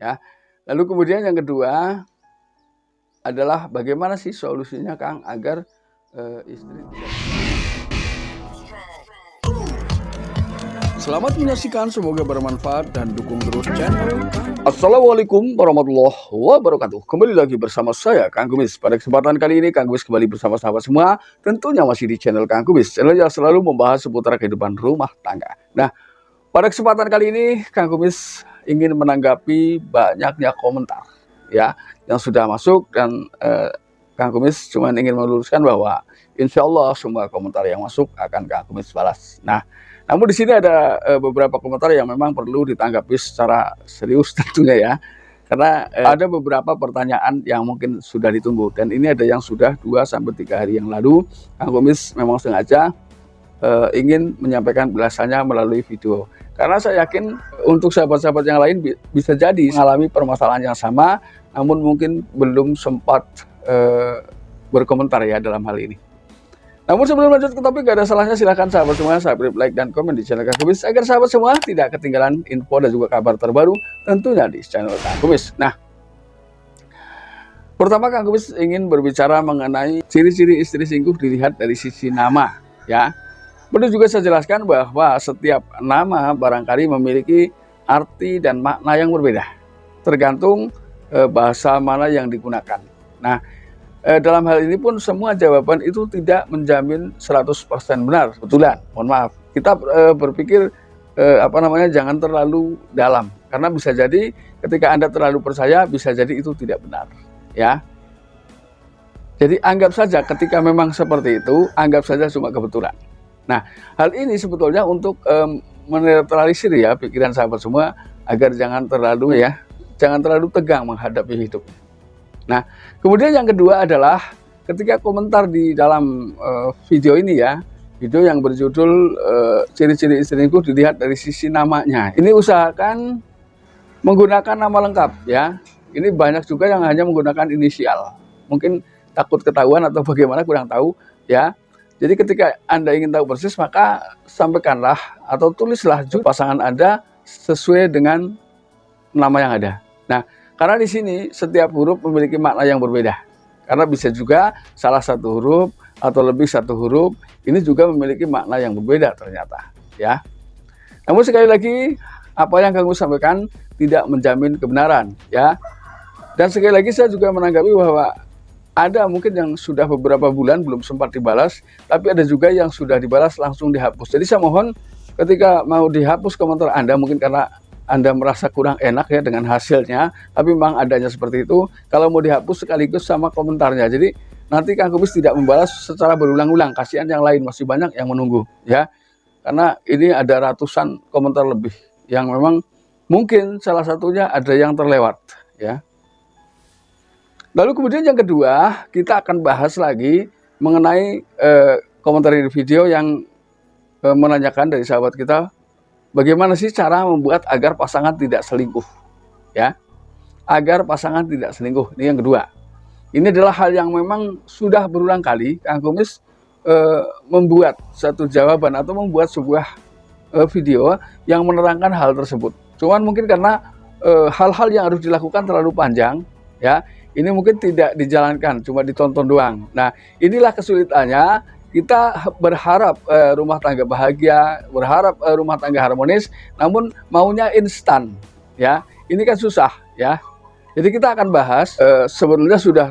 ya. Lalu kemudian yang kedua adalah bagaimana sih solusinya Kang agar istri tidak. Selamat menyaksikan, semoga bermanfaat dan dukung terus channel. Assalamualaikum warahmatullahi wabarakatuh. Kembali lagi bersama saya Kang Kumis. Pada kesempatan kali ini Kang Kumis kembali bersama sahabat semua, tentunya masih di channel Kang Kumis, channel yang selalu membahas seputar kehidupan rumah tangga. Nah, pada kesempatan kali ini Kang Kumis ingin menanggapi banyaknya komentar ya yang sudah masuk, dan Kang Kumis cuma ingin meluruskan bahwa insya Allah semua komentar yang masuk akan Kang Kumis balas. Nah, namun di sini ada beberapa komentar yang memang perlu ditanggapi secara serius tentunya ya. Karena ada beberapa pertanyaan yang mungkin sudah ditunggu, dan ini ada yang sudah 2-3 hari yang lalu Kang Kumis memang sengaja ingin menyampaikan belasannya melalui video. Karena saya yakin untuk sahabat-sahabat yang lain bisa jadi mengalami permasalahan yang sama, namun mungkin belum sempat berkomentar ya dalam hal ini. Namun sebelum lanjut ke topik, gak ada salahnya silahkan sahabat semua subscribe, like, dan komen di channel Kang Kumis agar sahabat semua tidak ketinggalan info dan juga kabar terbaru tentunya di channel Kang Kumis. Nah, pertama Kang Kumis ingin berbicara mengenai ciri-ciri istri selingkuh dilihat dari sisi nama ya. Perlu juga saya jelaskan bahwa setiap nama barangkali memiliki arti dan makna yang berbeda, tergantung bahasa mana yang digunakan. Nah, dalam hal ini pun semua jawaban itu tidak menjamin 100% benar. Kebetulan, mohon maaf, kita berpikir jangan terlalu dalam, karena bisa jadi ketika Anda terlalu percaya bisa jadi itu tidak benar ya. Jadi anggap saja ketika memang seperti itu, anggap saja cuma kebetulan. Nah, hal ini sebetulnya untuk menetralisir ya pikiran sahabat semua agar jangan terlalu tegang menghadapi hidup. Nah, kemudian yang kedua adalah ketika komentar di dalam video ini ya, video yang berjudul ciri-ciri istri selingkuh dilihat dari sisi namanya. Ini usahakan menggunakan nama lengkap ya. Ini banyak juga yang hanya menggunakan inisial. Mungkin takut ketahuan atau bagaimana, kurang tahu ya. Jadi ketika Anda ingin tahu persis, maka sampaikanlah atau tulislah pasangan Anda sesuai dengan nama yang ada. Nah, karena di sini setiap huruf memiliki makna yang berbeda. Karena bisa juga salah satu huruf atau lebih satu huruf ini juga memiliki makna yang berbeda ternyata ya. Namun sekali lagi, apa yang Kang Kumis sampaikan tidak menjamin kebenaran ya. Dan sekali lagi saya juga menanggapi bahwa ada mungkin yang sudah beberapa bulan belum sempat dibalas, tapi ada juga yang sudah dibalas langsung dihapus. Jadi saya mohon ketika mau dihapus komentar Anda, mungkin karena Anda merasa kurang enak ya dengan hasilnya, tapi memang adanya seperti itu. Kalau mau dihapus sekaligus sama komentarnya, jadi nanti Kang Kumis tidak membalas secara berulang-ulang. Kasihan yang lain, masih banyak yang menunggu ya. Karena ini ada ratusan komentar lebih yang memang mungkin salah satunya ada yang terlewat ya. Lalu kemudian yang kedua, kita akan bahas lagi mengenai komentar di video yang menanyakan dari sahabat kita, bagaimana sih cara membuat agar pasangan tidak selingkuh ya, agar pasangan tidak selingkuh. Ini yang kedua. Ini adalah hal yang memang sudah berulang kali Kang Kumis membuat satu jawaban atau membuat sebuah video yang menerangkan hal tersebut. Cuman mungkin karena hal-hal yang harus dilakukan terlalu panjang ya, ini mungkin tidak dijalankan, cuma ditonton doang. Nah, inilah kesulitannya. Kita berharap rumah tangga bahagia, berharap rumah tangga harmonis, namun maunya instan ya. Ini kan susah ya. Jadi kita akan bahas sebenarnya sudah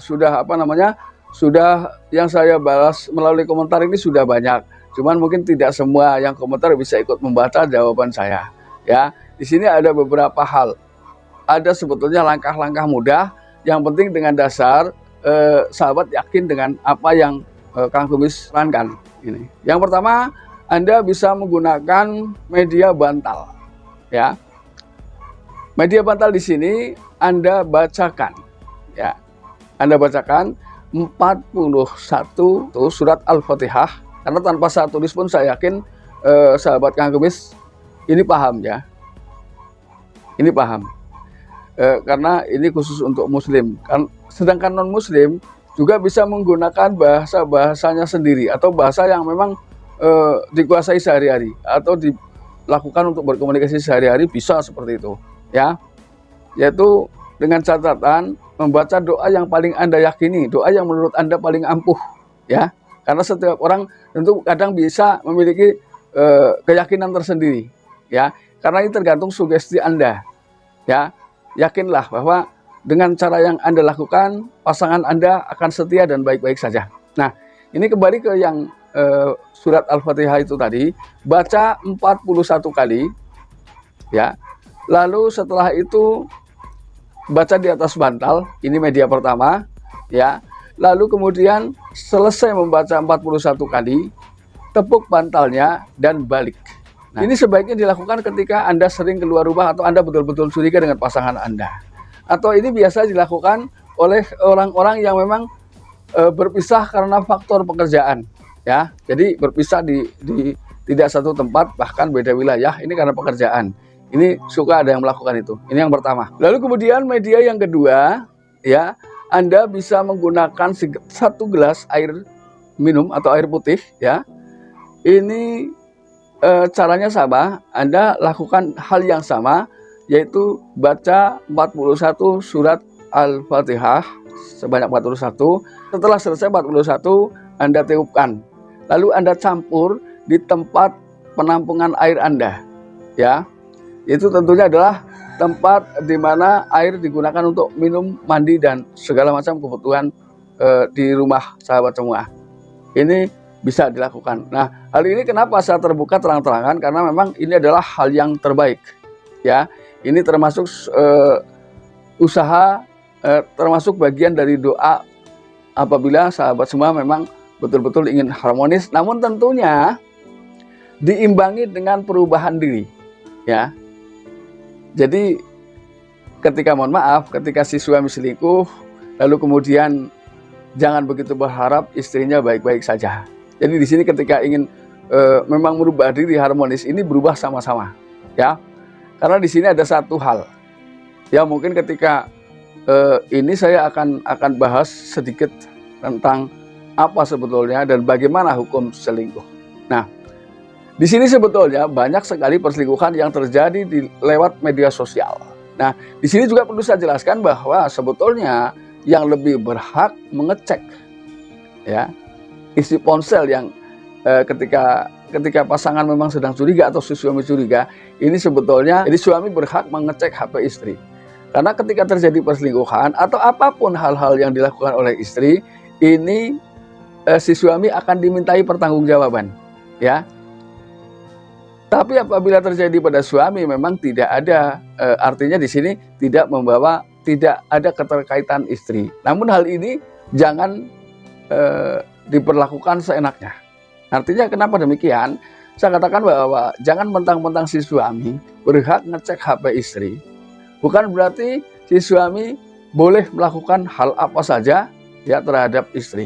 yang saya balas melalui komentar ini sudah banyak. Cuman mungkin tidak semua yang komentar bisa ikut membaca jawaban saya ya. Di sini ada beberapa hal. Ada sebetulnya langkah-langkah mudah. Yang penting dengan dasar sahabat yakin dengan apa yang Kang Kumis sarankan ini. Yang pertama, Anda bisa menggunakan media bantal ya. Media bantal di sini Anda bacakan ya. Anda bacakan 41 surat Al-Fatihah, karena tanpa saya tulis pun saya yakin sahabat Kang Kumis ini paham ya. Ini paham. Karena ini khusus untuk muslim kan, sedangkan non muslim juga bisa menggunakan bahasanya sendiri atau bahasa yang memang dikuasai sehari-hari atau dilakukan untuk berkomunikasi sehari-hari, bisa seperti itu ya. yaitu dengan catatan membaca doa yang paling Anda yakini, doa yang menurut Anda paling ampuh, ya. Karena setiap orang tentu kadang bisa memiliki keyakinan tersendiri, ya. Karena ini tergantung sugesti Anda, ya. Yakinlah bahwa dengan cara yang Anda lakukan, pasangan Anda akan setia dan baik-baik saja. Nah, ini kembali ke yang surat Al-Fatihah itu tadi, baca 41 kali, ya. Lalu setelah itu baca di atas bantal, ini media pertama, ya. Lalu kemudian selesai membaca 41 kali, tepuk bantalnya dan balik. Nah, ini sebaiknya dilakukan ketika Anda sering keluar rumah atau Anda betul-betul curiga dengan pasangan Anda. Atau ini biasa dilakukan oleh orang-orang yang memang berpisah karena faktor pekerjaan, ya. Jadi berpisah di tidak satu tempat, bahkan beda wilayah, ini karena pekerjaan. Ini suka ada yang melakukan itu. Ini yang pertama. Lalu kemudian media yang kedua, ya, Anda bisa menggunakan 1 gelas air minum atau air putih, ya. Ini caranya sama, Anda lakukan hal yang sama, yaitu baca 41 surat Al-Fatihah sebanyak 41. Setelah selesai 41, Anda tiupkan. Lalu Anda campur di tempat penampungan air Anda, ya. Itu tentunya adalah tempat di mana air digunakan untuk minum, mandi, dan segala macam kebutuhan di rumah sahabat semua. Ini bisa dilakukan. Nah, hal ini kenapa saya terbuka terang-terangan? Karena memang ini adalah hal yang terbaik, ya. Ini termasuk usaha, termasuk bagian dari doa apabila sahabat semua memang betul-betul ingin harmonis. Namun tentunya diimbangi dengan perubahan diri, ya. Jadi ketika, mohon maaf, ketika si suami selingkuh, lalu kemudian jangan begitu berharap istrinya baik-baik saja. Jadi di sini ketika ingin memang merubah diri harmonis, ini berubah sama-sama, ya. Karena di sini ada satu hal, ya, mungkin ketika ini saya akan bahas sedikit tentang apa sebetulnya dan bagaimana hukum selingkuh. Nah, di sini sebetulnya banyak sekali perselingkuhan yang terjadi lewat media sosial. Nah, di sini juga perlu saya jelaskan bahwa sebetulnya yang lebih berhak mengecek, ya, isi ponsel yang ketika pasangan memang sedang curiga atau si suami curiga, ini sebetulnya jadi suami berhak mengecek HP istri. Karena ketika terjadi perselingkuhan atau apapun hal-hal yang dilakukan oleh istri, ini si suami akan dimintai pertanggungjawaban, ya. Tapi apabila terjadi pada suami memang tidak ada, artinya di sini tidak ada keterkaitan istri. Namun hal ini jangan diperlakukan seenaknya. Artinya kenapa demikian? Saya katakan bahwa jangan mentang-mentang si suami berhak ngecek HP istri. Bukan berarti si suami boleh melakukan hal apa saja, ya, terhadap istri.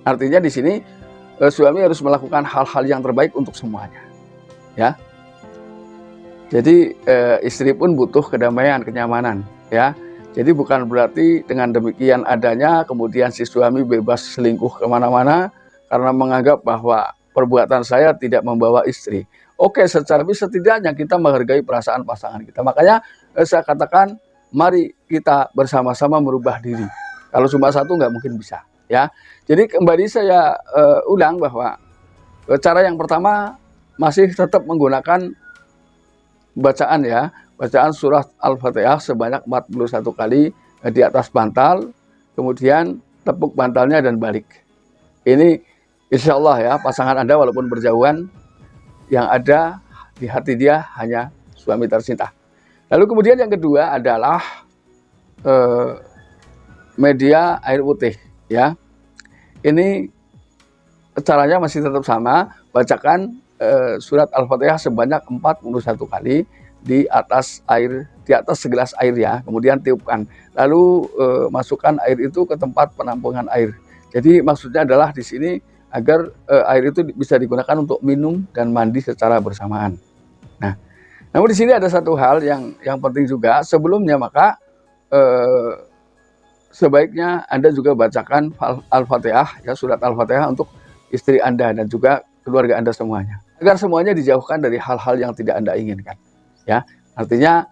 Artinya di sini suami harus melakukan hal-hal yang terbaik untuk semuanya, ya. Jadi istri pun butuh kedamaian, kenyamanan, ya. Jadi bukan berarti dengan demikian adanya kemudian si suami bebas selingkuh kemana-mana karena menganggap bahwa perbuatan saya tidak membawa istri. Oke, secara setidaknya kita menghargai perasaan pasangan kita. Makanya saya katakan, mari kita bersama-sama merubah diri. Kalau cuma satu nggak mungkin bisa, ya. Jadi kembali saya ulang bahwa cara yang pertama masih tetap menggunakan bacaan, ya, bacaan surat Al-Fatihah sebanyak 41 kali di atas bantal, kemudian tepuk bantalnya dan balik. Ini insya Allah, ya, pasangan Anda walaupun berjauhan, yang ada di hati dia hanya suami tercinta. Lalu kemudian yang kedua adalah media air putih, ya. Ini caranya masih tetap sama, bacakan surat Al-Fatihah sebanyak 41 kali di atas segelas air, ya. Kemudian tiupkan. Lalu masukkan air itu ke tempat penampungan air. Jadi maksudnya adalah di sini agar air itu bisa digunakan untuk minum dan mandi secara bersamaan. Nah, namun di sini ada satu hal yang penting juga. Sebelumnya maka sebaiknya Anda juga bacakan Al-Fatihah, ya, surat Al-Fatihah untuk istri Anda dan juga keluarga Anda semuanya, agar semuanya dijauhkan dari hal-hal yang tidak Anda inginkan, ya. Artinya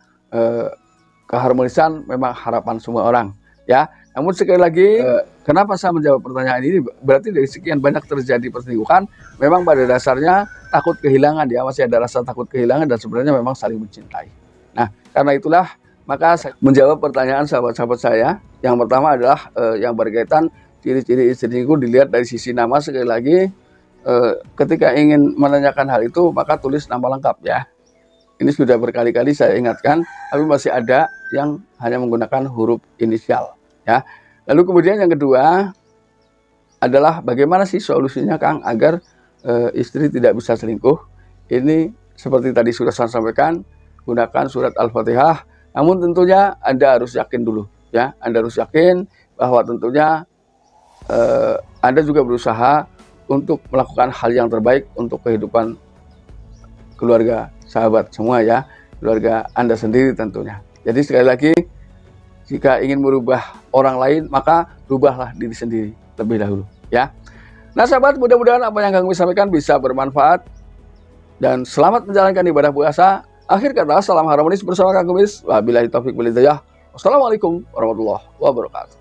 keharmonisan memang harapan semua orang, ya. Namun sekali lagi, kenapa saya menjawab pertanyaan ini? Berarti dari sekian banyak terjadi perselingkuhan, memang pada dasarnya takut kehilangan, ya, masih ada rasa takut kehilangan dan sebenarnya memang saling mencintai. Nah, karena itulah maka saya menjawab pertanyaan sahabat-sahabat saya. Yang pertama adalah yang berkaitan ciri-ciri istri selingkuh dilihat dari sisi nama. Sekali lagi, ketika ingin menanyakan hal itu, maka tulis nama lengkap, ya. Ini sudah berkali-kali saya ingatkan, tapi masih ada yang hanya menggunakan huruf inisial, ya. Lalu kemudian yang kedua adalah bagaimana sih solusinya, Kang, agar istri tidak bisa selingkuh. Ini seperti tadi sudah saya sampaikan, gunakan surat Al-Fatihah. Namun tentunya Anda harus yakin dulu, ya. Anda harus yakin bahwa tentunya Anda juga berusaha untuk melakukan hal yang terbaik untuk kehidupan keluarga, sahabat semua, ya, keluarga Anda sendiri tentunya. Jadi sekali lagi, jika ingin merubah orang lain, maka rubahlah diri sendiri lebih dahulu, ya. Nah sahabat, mudah-mudahan apa yang kami sampaikan bisa bermanfaat dan selamat menjalankan ibadah puasa. Akhir kata, salam harmonis bersama Kang Kumis. Wabillahi taufiq wal hidayah. Wassalamualaikum warahmatullahi wabarakatuh.